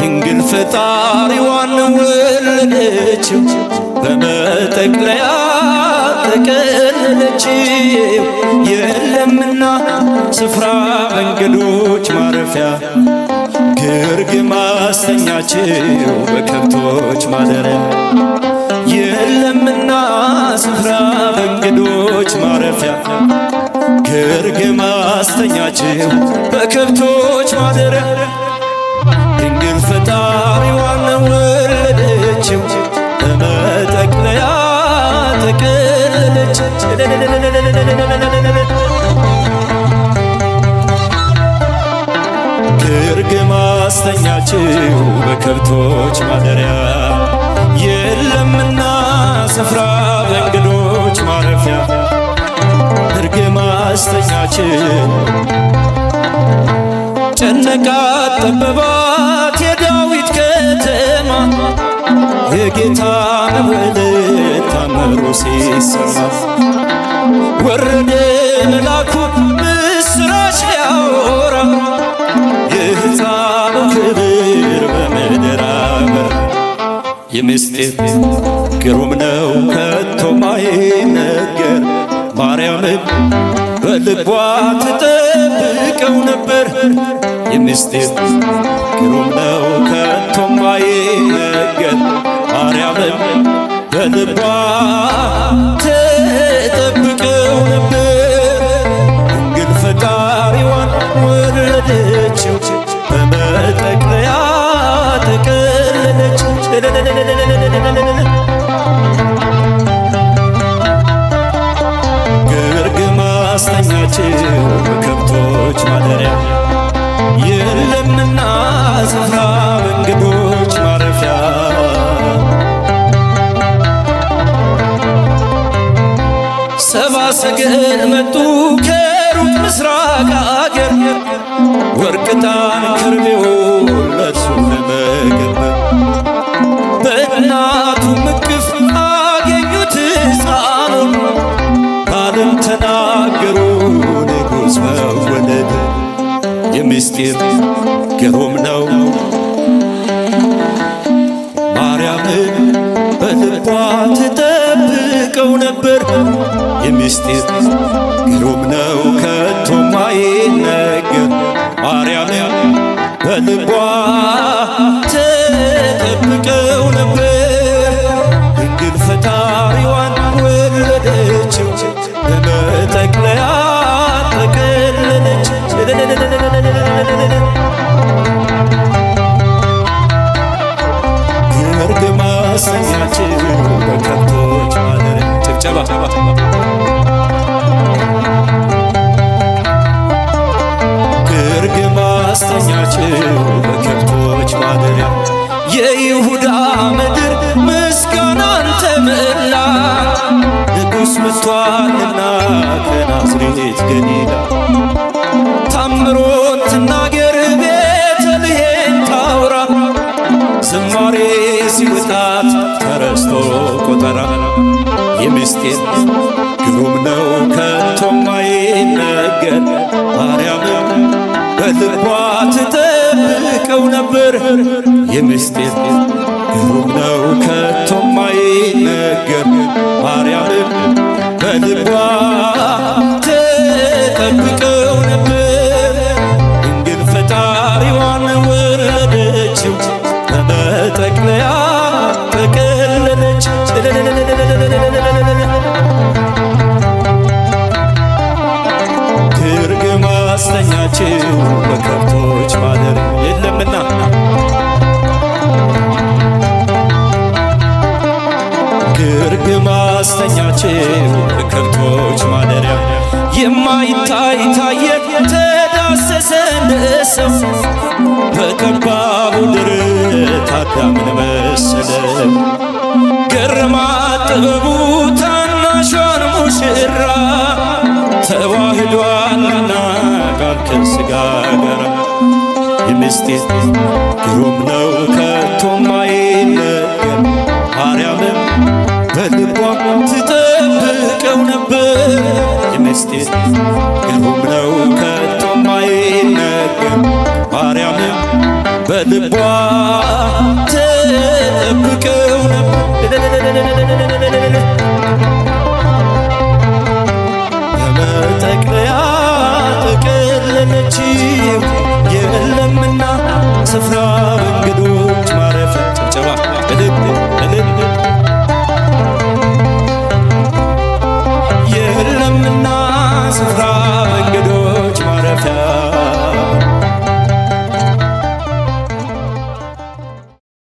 ድንግል ፈጣሪዋን ወለደችው በመጠቅለያ ተቀለለችው። የለምና ስፍራ በእንግዶች ማረፊያ ግርግም አስተኛችው በከብቶች ማደሪያ። የለምና ስፍራ በእንግዶች ማረፊያ ግርግም አስተኛችው በከብቶች ማደሪያ። ድንግል ፈጣሪዋን ወለደችው በመጠቅለያ ተቀለለች። ግርግም አስተኛችው በከብቶች ማደሪያ። የለምና ስፍራ በእንግዶች ማረፊያ ግርግም አስተኛችው። ጨነቃት ጠበባት የዳዊት ከተማ የጌታ መወለድ ታምሩ ሲሰማ። ወረደ መልአኩ ምስራች ሊያወራ የሕፃኑ ክብር በምድር አበራ። የምስጢር ግሩም ነው ከቶም አይነገር ማርያምን በልቧ ትጠብቀው ነበር። የምስጢር ግሩም ነው ከቶም አይነገር ማርያምን በልቧ ትጠብቀው ነበር። ድንግል ፈጣሪዋን ወለደችው በመጠቅለያ ተቀለለች። ግርግም አስተኛችው በከብቶች ማደሪያ። የለምና ስፍራ በእንግዶች ማረፊያ ሰባ ሰገል መጡ ከሩቅ ምስራቅ አገር ወርቅ ዕጣን ከርቤውን ለእርሱ ለመገበር። በእናቱ እቅፍ አገኙት ሕፃኑን ዓለም ተናገሩ ንጉሥ መወለድ። የምስጢር ግሩም ነው ማርያምን በልቧ ትጠብቀው ነበር። የምስጢር ግሩም ነው ከቶም አይነገር ማርያምን በልቧ ትጠብቀው ነበር። ድንግል ፈጣሪዋን ወለደችው በመጠቅለያ ተቀለለች። ግርግም አስተኛችው በከብቶች ማደሪያ። ጭብጨባ ግርግም አስተኛችው በከብቶች ማደሪያ። የይሁዳ ምድር ምስጋናን ተመላ ንጉሥ መጥቷልና ከናዝሬት ገሊላ። ታምሮን ትናገር ቤተልሔም ታውራ ዝማሬ ሲወጣት ተረስቶ ቆጠራ። የምስጢር ግሩም ነው ከቶም አይነገር ማርያምን በልቧ ትጠብቀው ነበር። የምስጢር ግሩም ነው ከቶም አይነገር ማርያምን በልቧ ትጠብቀው ነበር። ድንግል ፈጣሪዋን ወለደችው በመጠቅለያ ተቀለለች። ግርግም አስተኛችው በከብቶች ማደሪያ። የለምና ግርግም አስተኛችው በከብቶች ማደሪያ። የማይታይ ታየ ተዳሰሰ እንደ ሰው በጠባቡ ደረት አዳምን መሰለ። ገረማት ጥበቡ ታናሿን ሙሽራ ተዋህዷልና ቃል ከሥጋ ጋር። የምስጢር ግሩም ነው ከቶም አይነገር ማርያምን በልቧ ትጠብቀው ነበር። የምስጢር ግሩም ነው ከቶም አይነገር ማርያምን በልቧ ትጠብቀው ነበር በመጠቅለያ ጠቀለለችው የለምና ስፍራ